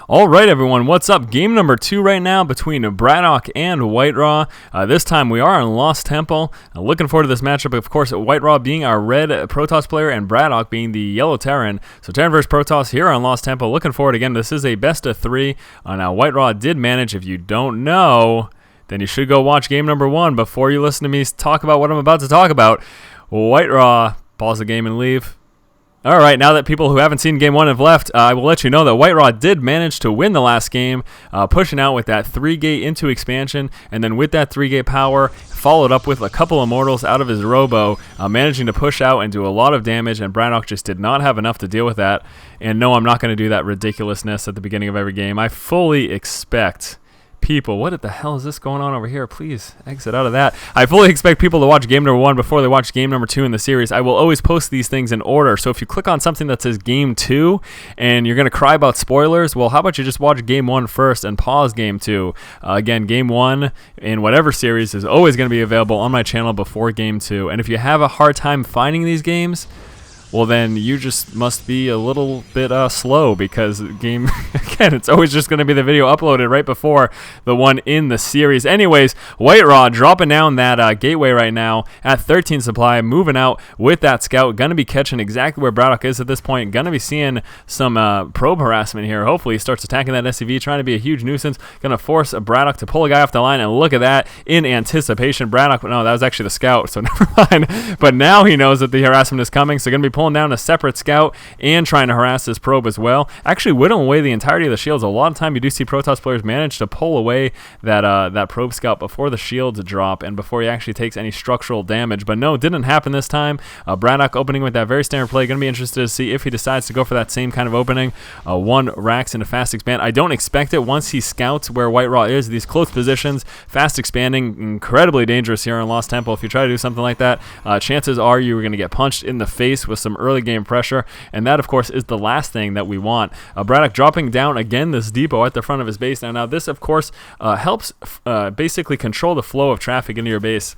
All right, everyone, what's up? Game number 2 right now between BratOk and WhiteRa. This time we are in Lost Temple. Looking forward to this matchup. Of course, WhiteRa being our red Protoss player and BratOk being the yellow Terran. So Terran versus Protoss here on Lost Temple. Looking forward again. This is a best of 3. Now WhiteRa did manage. If you don't know, then you should go watch game number 1 before you listen to me talk about what I'm about to talk about. WhiteRa, pause the game and leave. All right, now that people who haven't seen Game 1 have left, I will let you know that WhiteRa did manage to win the last game, pushing out with that 3-gate into expansion, and then with that 3-gate power, followed up with a couple Immortals out of his Robo, managing to push out and do a lot of damage, and BratOk just did not have enough to deal with that. And no, I'm not going to do that ridiculousness at the beginning of every game. I fully expect people, what the hell is this going on over here? Please exit out of that. I fully expect people to watch game number 1 before they watch game number 2 in the series. I will always post these things in order. So if you click on something that says game 2 and you're going to cry about spoilers, well, how about you just watch game 1 first and pause game 2? Again, game 1 in whatever series is always going to be available on my channel before game 2. And if you have a hard time finding these games, well, then you just must be a little bit slow, because again, it's always just going to be the video uploaded right before the one in the series. Anyways, WhiteRa dropping down that gateway right now at 13 supply, moving out with that scout. Going to be catching exactly where BratOk is at this point. Going to be seeing some probe harassment here. Hopefully he starts attacking that SCV, trying to be a huge nuisance. Going to force BratOk to pull a guy off the line, and look at that in anticipation. BratOk, no, that was actually the scout, so never mind. But now he knows that the harassment is coming, so going to be pulling down a separate scout and trying to harass this probe as well. Actually whittling away the entirety of the shields. A lot of time you do see Protoss players manage to pull away that probe scout before the shields drop and before he actually takes any structural damage. But no, it didn't happen this time. BratOk opening with that very standard play. Going to be interested to see if he decides to go for that same kind of opening. 1 Rax into fast expand. I don't expect it once he scouts where WhiteRa is. These close positions, fast expanding, incredibly dangerous here in Lost Temple. If you try to do something like that, chances are you're going to get punched in the face with some early game pressure, and that of course is the last thing that we want. BratOk dropping down again this depot at the front of his base. Now this of course helps basically control the flow of traffic into your base.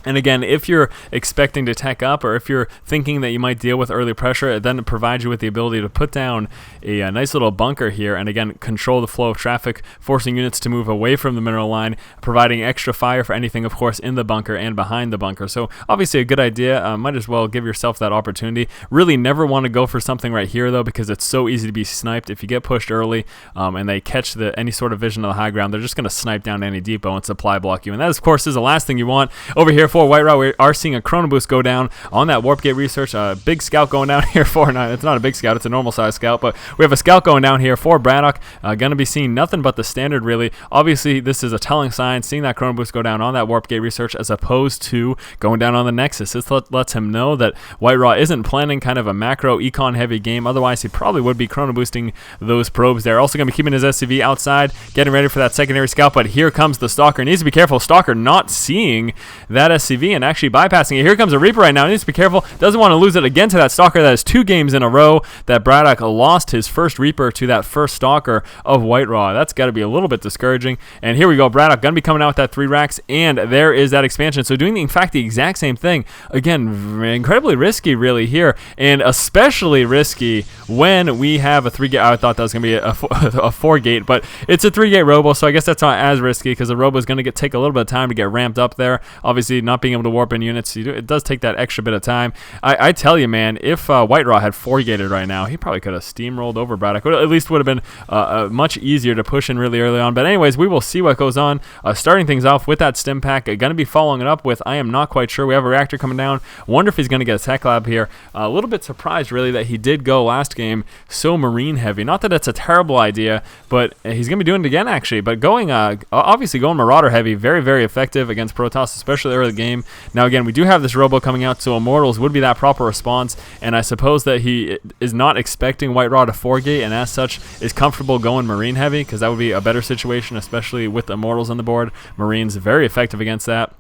And again, if you're expecting to tech up, or if you're thinking that you might deal with early pressure, it then provides you with the ability to put down a nice little bunker here, and again, control the flow of traffic, forcing units to move away from the mineral line, providing extra fire for anything, of course, in the bunker and behind the bunker. So obviously a good idea. Might as well give yourself that opportunity. Really never want to go for something right here, though, because it's so easy to be sniped. If you get pushed early and they catch any sort of vision of the high ground, they're just going to snipe down any depot and supply block you. And that, of course, is the last thing you want. Over here, for WhiteRa, we are seeing a Chrono Boost go down on that Warp Gate research. A big scout going down here for, no, it's not a big scout, it's a normal size scout, but we have a scout going down here for BratOk. Going to be seeing nothing but the standard, really. Obviously, this is a telling sign, seeing that Chrono Boost go down on that Warp Gate research as opposed to going down on the Nexus. This lets him know that WhiteRa isn't planning kind of a macro econ heavy game. Otherwise, he probably would be Chrono Boosting those probes there. Also going to be keeping his SCV outside, getting ready for that secondary scout, but here comes the Stalker. Needs to be careful. Stalker not seeing that SCV and actually bypassing it. Here comes a Reaper right now. He needs to be careful. Doesn't want to lose it again to that Stalker. That is 2 games in a row that BratOk lost his first Reaper to that first Stalker of WhiteRa. That's got to be a little bit discouraging. And here we go. BratOk going to be coming out with that 3 racks, and there is that expansion. So doing, in fact, the exact same thing. Again, incredibly risky, really, here, and especially risky when we have a 3-gate. I thought that was going to be a 4-gate, but it's a 3-gate Robo, so I guess that's not as risky because the Robo is going to take a little bit of time to get ramped up there. Obviously, not being able to warp in units, it does take that extra bit of time. I tell you, man, if WhiteRa had 4-gated right now, he probably could have steamrolled over BratOk. At least would have been much easier to push in really early on. But anyways, we will see what goes on. Starting things off with that stim pack. Going to be following it up with, I am not quite sure. We have a reactor coming down. Wonder if he's going to get a tech lab here. A little bit surprised, really, that he did go last game so marine heavy. Not that it's a terrible idea, but he's going to be doing it again, actually. But going, obviously going Marauder heavy, very, very effective against Protoss, especially early game. Now, again, we do have this Robo coming out, so Immortals would be that proper response, and I suppose that he is not expecting WhiteRa to 4-gate, and as such is comfortable going Marine heavy, because that would be a better situation, especially with Immortals on the board. Marines very effective against that.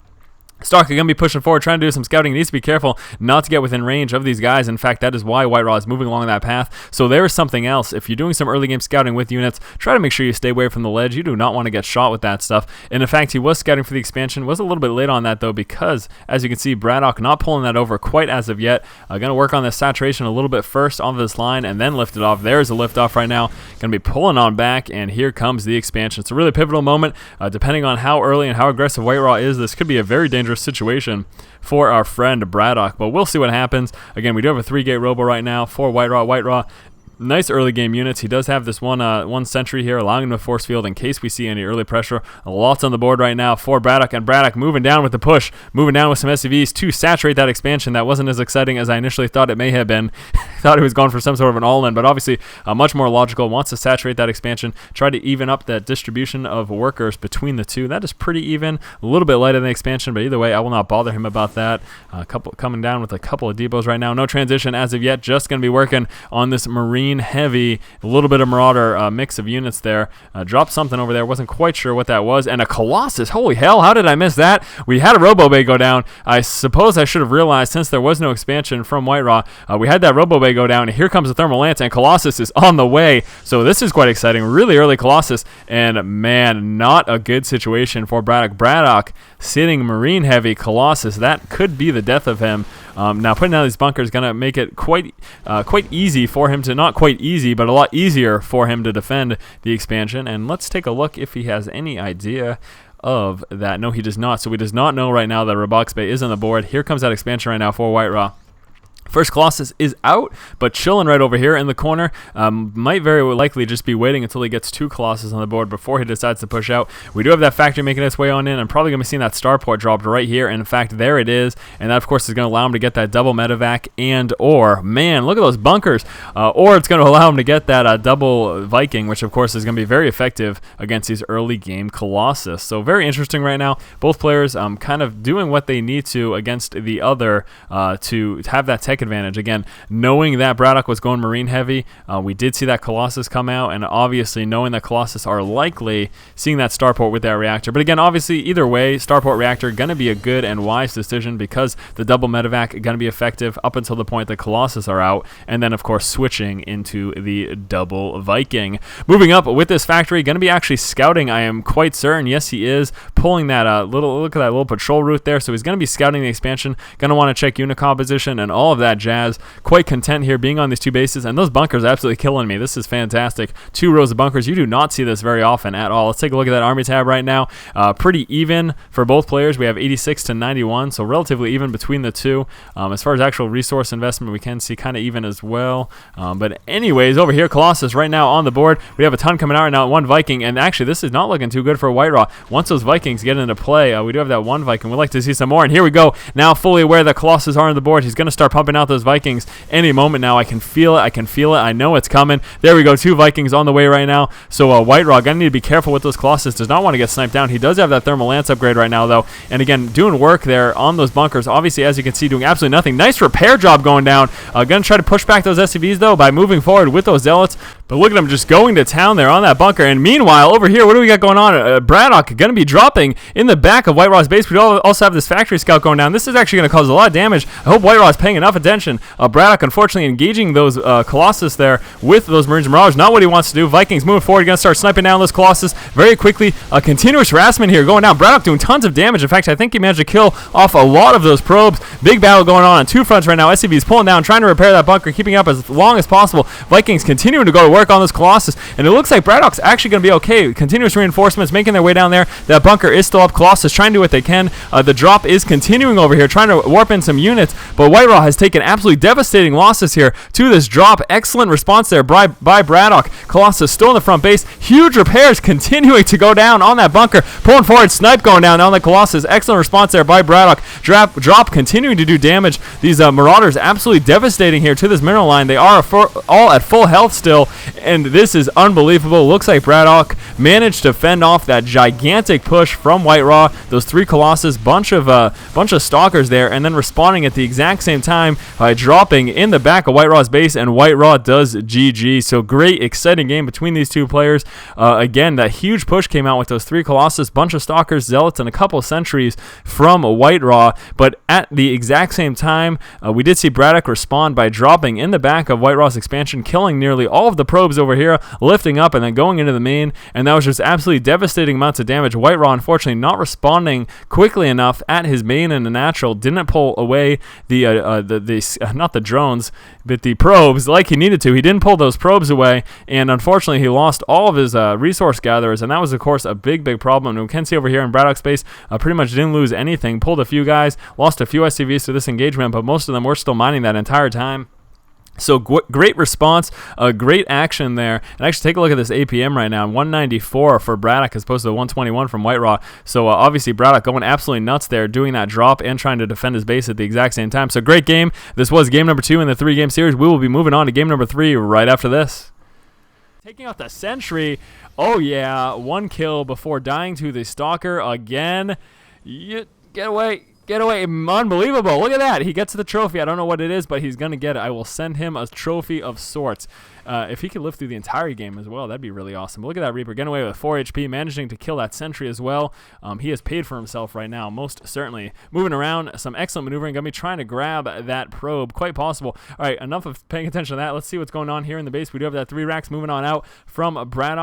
Stark are going to be pushing forward, trying to do some scouting. He needs to be careful not to get within range of these guys. In fact, that is why WhiteRa is moving along that path. So there is something else. If you're doing some early game scouting with units, try to make sure you stay away from the ledge. You do not want to get shot with that stuff. And in fact, he was scouting for the expansion. Was a little bit late on that, though, because, as you can see, BratOk not pulling that over quite as of yet. Going to work on the saturation a little bit first on this line and then lift it off. There's a lift off right now. Going to be pulling on back, and here comes the expansion. It's a really pivotal moment. Depending on how early and how aggressive WhiteRa is, this could be a very dangerous situation for our friend BratOk, but we'll see what happens. Again, we do have a 3-gate robo right now for WhiteRa. WhiteRa, nice early game units. He does have this one sentry here, allowing him to force field in case we see any early pressure. Lots on the board right now for BratOk, and BratOk moving down with the push, moving down with some SCVs to saturate that expansion. That wasn't as exciting as I initially thought it may have been. Thought he was going for some sort of an all-in, but obviously much more logical. Wants to saturate that expansion, try to even up that distribution of workers between the two. That is pretty even, a little bit lighter than the expansion, but either way, I will not bother him about that. Coming down with a couple of depots right now. No transition as of yet, just going to be working on this Marine heavy, a little bit of Marauder mix of units there. Dropped something over there, wasn't quite sure what that was, and a Colossus. Holy hell, how did I miss that? We had a Robo Bay go down. I suppose I should have realized, since there was no expansion from WhiteRa, we had that Robo Bay go down, and here comes the Thermal Lance, and Colossus is on the way. So this is quite exciting. Really early Colossus, and man, not a good situation for BratOk. BratOk sitting Marine heavy Colossus. That could be the death of him. Now putting out these bunkers is going to make it quite easy for him to, not quite easy, but a lot easier for him to defend the expansion. And let's take a look if he has any idea of that. No, he does not. So he does not know right now that Robox Bay is on the board. Here comes that expansion right now for WhiteRa. First Colossus is out, but chilling right over here in the corner. Might very likely just be waiting until he gets 2 Colossus on the board before he decides to push out. We do have that factory making its way on in. I'm probably going to be seeing that starport dropped right here. And in fact, there it is. And that, of course, is going to allow him to get that double medevac and or. Man, look at those bunkers. Or it's going to allow him to get that double Viking, which, of course, is going to be very effective against these early game Colossus. So very interesting right now. Both players kind of doing what they need to against the other to have that tech advantage. Again, knowing that BratOk was going Marine heavy, we did see that Colossus come out, and obviously knowing that Colossus are likely seeing that starport with that reactor. But again, obviously either way, starport reactor going to be a good and wise decision because the double medevac going to be effective up until the point that Colossus are out, and then of course switching into the double Viking. Moving up with this factory, going to be actually scouting, I am quite certain. Yes, he is pulling that look at that little patrol route there, so he's going to be scouting the expansion, going to want to check unit composition and all of that jazz. Quite content here being on these 2 bases, and those bunkers are absolutely killing me. This is fantastic. 2 rows of bunkers. You do not see this very often at all. Let's take a look at that army tab right now. Pretty even for both players. We have 86 to 91, so relatively even between the two. As far as actual resource investment, we can see kind of even as well. But anyways, over here, Colossus right now on the board. We have a ton coming out right now. 1 Viking, and actually this is not looking too good for WhiteRa. Once those Vikings get into play, we do have that 1 Viking. We'd like to see some more, and here we go. Now fully aware that Colossus are on the board. He's going to start pumping out those Vikings any moment now. I can feel it. I know it's coming. There we go. 2 Vikings on the way right now. So WhiteRa gonna need to be careful with those Colossus. Does not want to get sniped down. He does have that Thermal Lance upgrade right now though, and again doing work there on those bunkers. Obviously, as you can see, doing absolutely nothing. Nice repair job going down. Gonna try to push back those SCVs though by moving forward with those Zealots. But look at him just going to town there on that bunker. And meanwhile, over here, what do we got going on? BratOk going to be dropping in the back of WhiteRa's base. We also have this factory scout going down. This is actually going to cause a lot of damage. I hope WhiteRa is paying enough attention. BratOk, unfortunately, engaging those Colossus there with those Marines and Marauders. Not what he wants to do. Vikings moving forward. Going to start sniping down those Colossus very quickly. Continuous harassment here going down. BratOk doing tons of damage. In fact, I think he managed to kill off a lot of those probes. Big battle going on 2 fronts right now. SCV is pulling down, trying to repair that bunker, keeping up as long as possible. Vikings continuing to go to work on this Colossus. And it looks like BratOk's actually going to be okay. Continuous reinforcements making their way down there. That bunker is still up. Colossus trying to do what they can. The drop is continuing over here, trying to warp in some units. But WhiteRa has taken absolutely devastating losses here to this drop. Excellent response there by BratOk. Colossus still in the front base. Huge repairs continuing to go down on that bunker. Pulling forward, snipe going down on the Colossus. Excellent response there by BratOk. Drop continuing to do damage. These Marauders absolutely devastating here to this mineral line. They are all at full health still. And this is unbelievable. Looks like BratOk managed to fend off that gigantic push from WhiteRa. Those 3 Colossus, bunch of stalkers there, and then responding at the exact same time by dropping in the back of WhiteRa's base, and WhiteRa does GG. So great, exciting game between these two players. Again, that huge push came out with those 3 Colossus, bunch of Stalkers, Zealots, and a couple of Sentries from WhiteRa. But at the exact same time, we did see BratOk respond by dropping in the back of WhiteRa's expansion, killing nearly all of the probes over here, lifting up and then going into the main, and that was just absolutely devastating amounts of damage. WhiteRa, unfortunately, not responding quickly enough at his main and the natural, didn't pull away not the drones, but the probes like he needed to. He didn't pull those probes away, and unfortunately, he lost all of his resource gatherers, and that was, of course, a big problem. And we can see over here in BratOk's space, pretty much didn't lose anything, pulled a few guys, lost a few SCVs to this engagement, but most of them were still mining that entire time. So great response, great action there. And actually, take a look at this APM right now, 194 for BratOk as opposed to the 121 from WhiteRa. So obviously, BratOk going absolutely nuts there, doing that drop and trying to defend his base at the exact same time. So great game. This was game number 2 in the 3-game series. We will be moving on to game number 3 right after this. Taking out the Sentry. Oh, yeah. 1 kill before dying to the Stalker again. Get away. Get away. Unbelievable. Look at that. He gets the trophy. I don't know what it is, but he's going to get it. I will send him a trophy of sorts. If he could live through the entire game as well, that'd be really awesome. But look at that Reaper getting away with 4 HP, managing to kill that Sentry as well. He has paid for himself right now, most certainly. Moving around, some excellent maneuvering. Going to be trying to grab that probe. Quite possible. All right, enough of paying attention to that. Let's see what's going on here in the base. We do have that 3 racks moving on out from BratOk.